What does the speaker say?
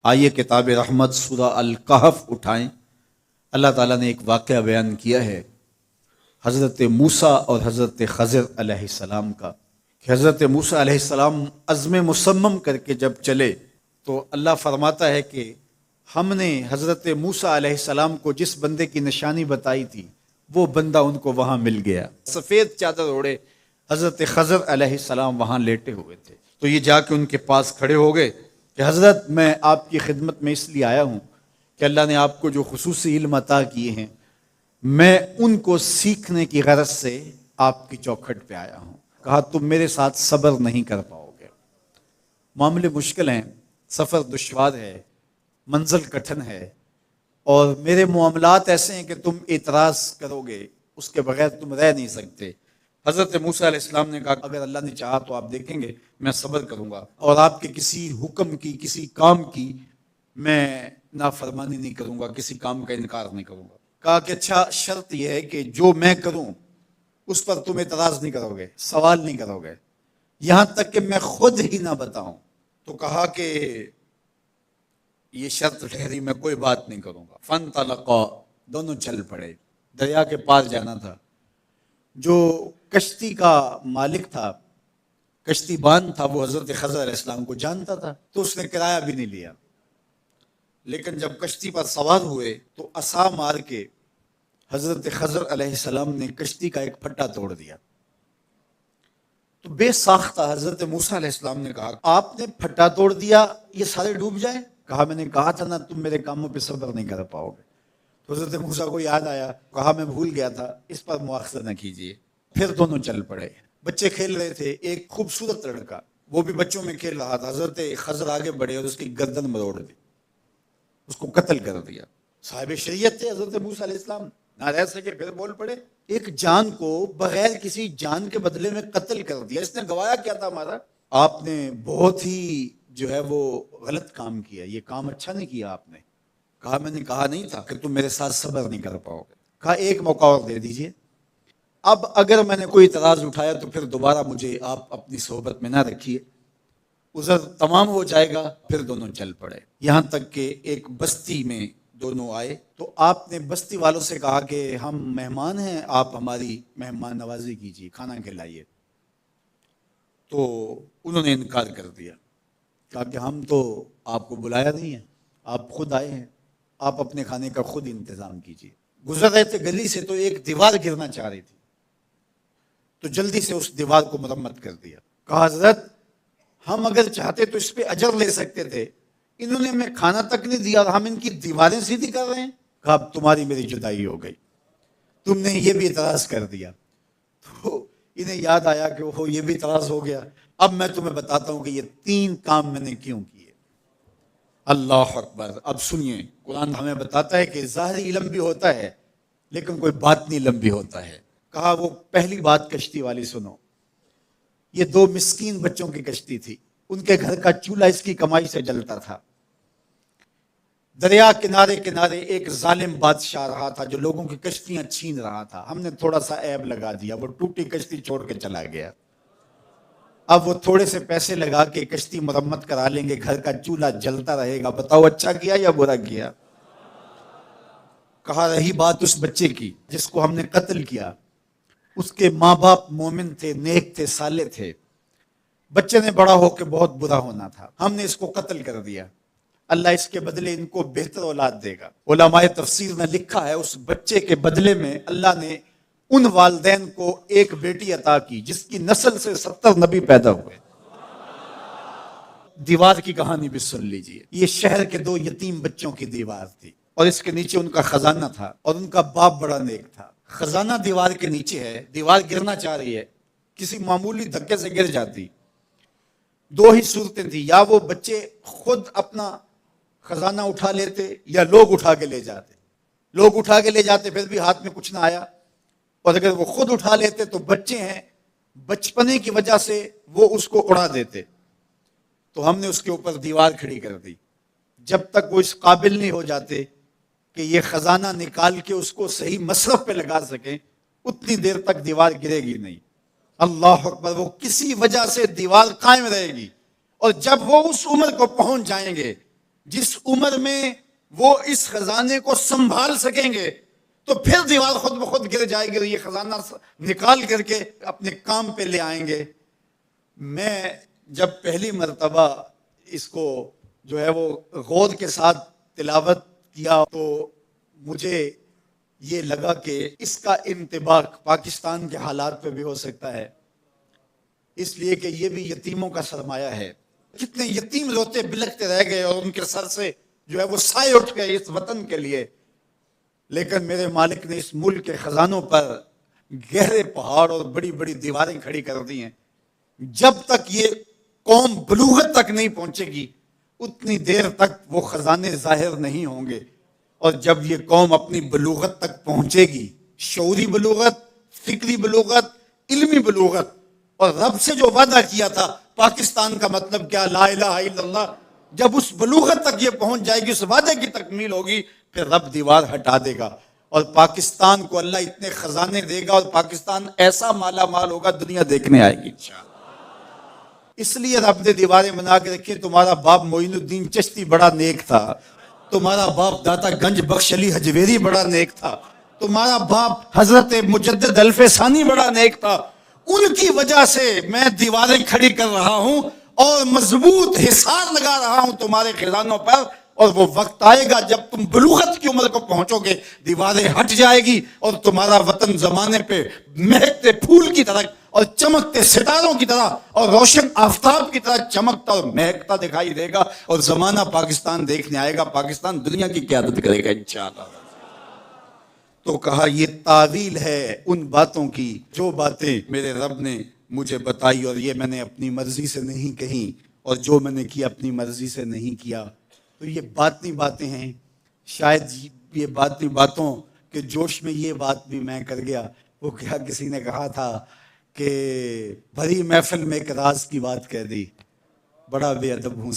آئیے کتاب رحمت سورہ الکہف اٹھائیں۔ اللہ تعالیٰ نے ایک واقعہ بیان کیا ہے حضرت موسیٰ اور حضرت خضر علیہ السلام کا، کہ حضرت موسیٰ علیہ السلام عزم مصمم کر کے جب چلے تو اللہ فرماتا ہے کہ ہم نے حضرت موسیٰ علیہ السلام کو جس بندے کی نشانی بتائی تھی وہ بندہ ان کو وہاں مل گیا۔ سفید چادر اوڑے حضرت خضر علیہ السلام وہاں لیٹے ہوئے تھے، تو یہ جا کے ان کے پاس کھڑے ہو گئے کہ حضرت میں آپ کی خدمت میں اس لیے آیا ہوں کہ اللہ نے آپ کو جو خصوصی علم عطا کیے ہیں میں ان کو سیکھنے کی غرض سے آپ کی چوکھٹ پہ آیا ہوں۔ کہا تم میرے ساتھ صبر نہیں کر پاؤ گے، معاملے مشکل ہیں، سفر دشوار ہے، منزل کٹھن ہے، اور میرے معاملات ایسے ہیں کہ تم اعتراض کرو گے اس کے بغیر تم رہ نہیں سکتے۔ حضرت موسیٰ علیہ السلام نے کہا اگر اللہ نے چاہا تو آپ دیکھیں گے میں صبر کروں گا اور آپ کے کسی حکم کی کسی کام کی میں نافرمانی نہیں کروں گا، کسی کام کا انکار نہیں کروں گا۔ کہا کہ اچھا شرط یہ ہے کہ جو میں کروں اس پر تم اعتراض نہیں کرو گے، سوال نہیں کرو گے، یہاں تک کہ میں خود ہی نہ بتاؤں۔ تو کہا کہ یہ شرط ٹھہری، میں کوئی بات نہیں کروں گا۔ فانطلقا، دونوں چل پڑے، دریا کے پار جانا تھا۔ جو کشتی کا مالک تھا، کشتی بان تھا، وہ حضرت خضر علیہ السلام کو جانتا تھا تو اس نے کرایہ بھی نہیں لیا، لیکن جب کشتی پر سوار ہوئے تو عصا مار کے حضرت خضر علیہ السلام نے کشتی کا ایک پھٹا توڑ دیا۔ تو بے ساختہ حضرت موسیٰ علیہ السلام نے کہا آپ نے پھٹا توڑ دیا، یہ سارے ڈوب جائیں؟ کہا میں نے کہا تھا نا تم میرے کاموں پہ صبر نہیں کر پاؤ گے۔ تو حضرت موسیٰ کو یاد آیا، کہا میں بھول گیا تھا، اس پر مؤاخذہ نہ کیجیے۔ پھر دونوں چل پڑے، بچے کھیل رہے تھے، ایک خوبصورت لڑکا وہ بھی بچوں میں کھیل رہا تھا۔ حضرت خضر آگے بڑھے اور اس کی گردن مروڑ دی، اس کو قتل کر دیا۔ صاحب شریعت تھے حضرت موسیٰ علیہ السلام، نہ رہ سکے، پھر بول پڑے ایک جان کو بغیر کسی جان کے بدلے میں قتل کر دیا، اس نے گوایا کیا تھا ہمارا؟ آپ نے بہت ہی جو ہے وہ غلط کام کیا، یہ کام اچھا نہیں کیا آپ نے۔ کہا میں نے کہا نہیں تھا کہ تم میرے ساتھ صبر نہیں کر پاؤ گے۔ کہا ایک موقع اور دے دیجئے، اب اگر میں نے کوئی اعتراض اٹھایا تو پھر دوبارہ مجھے آپ اپنی صحبت میں نہ رکھیے، عذر تمام ہو جائے گا۔ پھر دونوں چل پڑے، یہاں تک کہ ایک بستی میں دونوں آئے تو آپ نے بستی والوں سے کہا کہ ہم مہمان ہیں، آپ ہماری مہمان نوازی کیجیے، کھانا کھلائیے۔ تو انہوں نے انکار کر دیا، کہا کہ ہم تو آپ کو بلایا نہیں ہے، آپ خود آئے ہیں، آپ اپنے کھانے کا خود انتظام کیجیے۔ گزر رہے تھے گلی سے تو ایک دیوار گرنا چاہ رہی تھی، تو جلدی سے اس دیوار کو مرمت کر دیا۔ کہا حضرت ہم اگر چاہتے تو اس پہ اجر لے سکتے تھے، انہوں نے ہمیں کھانا تک نہیں دیا اور ہم ان کی دیواریں سیدھی کر رہے ہیں۔ کہا اب تمہاری میری جدائی ہو گئی، تم نے یہ بھی اعتراض کر دیا۔ تو انہیں یاد آیا کہ وہ یہ بھی اعتراض ہو گیا، اب میں تمہیں بتاتا ہوں کہ یہ 3 کام میں نے کیوں کیے۔ اللہ اکبر۔ اب سنیے، قرآن ہمیں بتاتا ہے کہ ظاہری علم بھی ہوتا ہے لیکن کوئی باطنی علم بھی ہوتا ہے۔ کہا وہ پہلی بات کشتی والی سنو، یہ 2 مسکین بچوں کی کشتی تھی، ان کے گھر کا چولہا اس کی کمائی سے جلتا تھا۔ دریا کنارے کنارے ایک ظالم بادشاہ رہا تھا جو لوگوں کی کشتیاں چھین رہا تھا، ہم نے تھوڑا سا عیب لگا دیا، وہ ٹوٹی کشتی چھوڑ کے چلا گیا۔ اب وہ تھوڑے سے پیسے لگا کے کشتی مرمت کرا لیں گے، گھر کا چولہا جلتا رہے گا، بتاؤ اچھا کیا یا برا کیا؟ کہا رہی بات اس بچے کی جس کو ہم نے قتل کیا، اس کے ماں باپ مومن تھے، نیک تھے، صالح تھے، بچے نے بڑا ہو کے بہت برا ہونا تھا، ہم نے اس کو قتل کر دیا، اللہ اس کے بدلے ان کو بہتر اولاد دے گا۔ علماء تفسیر نے لکھا ہے اس بچے کے بدلے میں اللہ نے ان والدین کو ایک بیٹی عطا کی جس کی نسل سے 70 نبی پیدا ہوئے۔ دیوار کی کہانی بھی سن لیجئے، یہ شہر کے 2 یتیم بچوں کی دیوار تھی اور اس کے نیچے ان کا خزانہ تھا اور ان کا باپ بڑا نیک تھا۔ خزانہ دیوار کے نیچے ہے، دیوار گرنا چاہ رہی ہے، کسی معمولی دھکے سے گر جاتی۔ 2 ہی صورتیں تھیں، یا وہ بچے خود اپنا خزانہ اٹھا لیتے یا لوگ اٹھا کے لے جاتے۔ لوگ اٹھا کے لے جاتے پھر بھی ہاتھ میں کچھ نہ آیا، اور اگر وہ خود اٹھا لیتے تو بچے ہیں، بچپنے کی وجہ سے وہ اس کو اڑا دیتے۔ تو ہم نے اس کے اوپر دیوار کھڑی کر دی، جب تک وہ اس قابل نہیں ہو جاتے کہ یہ خزانہ نکال کے اس کو صحیح مصرف پہ لگا سکیں، اتنی دیر تک دیوار گرے گی نہیں۔ اللہ اکبر۔ وہ کسی وجہ سے دیوار قائم رہے گی، اور جب وہ اس عمر کو پہنچ جائیں گے جس عمر میں وہ اس خزانے کو سنبھال سکیں گے تو پھر دیوار خود بخود گر جائے گی اور یہ خزانہ نکال کر کے اپنے کام پہ لے آئیں گے۔ میں جب پہلی مرتبہ اس کو جو ہے وہ غور کے ساتھ تلاوت کیا تو مجھے یہ لگا کہ اس کا انطباق پاکستان کے حالات پہ بھی ہو سکتا ہے، اس لیے کہ یہ بھی یتیموں کا سرمایہ ہے۔ کتنے یتیم روتے بلکتے رہ گئے اور ان کے سر سے جو ہے وہ سائے اٹھ گئے اس وطن کے لیے، لیکن میرے مالک نے اس ملک کے خزانوں پر گہرے پہاڑ اور بڑی بڑی دیواریں کھڑی کر دی ہیں۔ جب تک یہ قوم بلوغت تک نہیں پہنچے گی اتنی دیر تک وہ خزانے ظاہر نہیں ہوں گے، اور جب یہ قوم اپنی بلوغت تک پہنچے گی، شعوری بلوغت، فکری بلوغت، علمی بلوغت، اور رب سے جو وعدہ کیا تھا پاکستان کا مطلب کیا، لا الہ الا اللہ، جب اس بلوغت تک یہ پہنچ جائے گی، اس وعدے کی تکمیل ہوگی، پھر رب دیوار ہٹا دے گا اور پاکستان کو اللہ اتنے خزانے دے گا اور پاکستان ایسا مالا مال ہوگا دنیا دیکھنے آئے گی انشاءاللہ۔ اس لیے رب نے دیواریں بنا کے رکھی۔ تمہارا باپ معین الدین چشتی بڑا نیک تھا، تمہارا باپ داتا گنج بخش علی حجویری بڑا نیک تھا، تمہارا باپ حضرت مجدد الف ثانی بڑا نیک تھا، ان کی وجہ سے میں دیواریں کھڑی کر رہا ہوں اور مضبوط حصار لگا رہا ہوں تمہارے خزانوں پر، اور وہ وقت آئے گا جب تم بلوغت کی عمر کو پہنچو گے دیواریں ہٹ جائے گی اور تمہارا وطن زمانے پہ مہکتے پھول کی طرح اور چمکتے ستاروں کی طرح اور روشن آفتاب کی طرح چمکتا اور مہکتا دکھائی دے گا، اور زمانہ پاکستان دیکھنے آئے گا، پاکستان دنیا کی قیادت کرے گا انشاءاللہ۔ تو کہا یہ تعویل ہے ان باتوں کی جو باتیں میرے رب نے مجھے بتائی، اور یہ میں نے اپنی مرضی سے نہیں کہی، اور جو میں نے کیا اپنی مرضی سے نہیں کیا۔ تو یہ باطنی باتیں ہیں، شاید یہ باطنی باتوں کے جوش میں یہ بات بھی میں کر گیا۔ وہ کیا کسی نے کہا تھا کہ بھری محفل میں ایک راز کی بات کہہ دی، بڑا بے ادب ہوں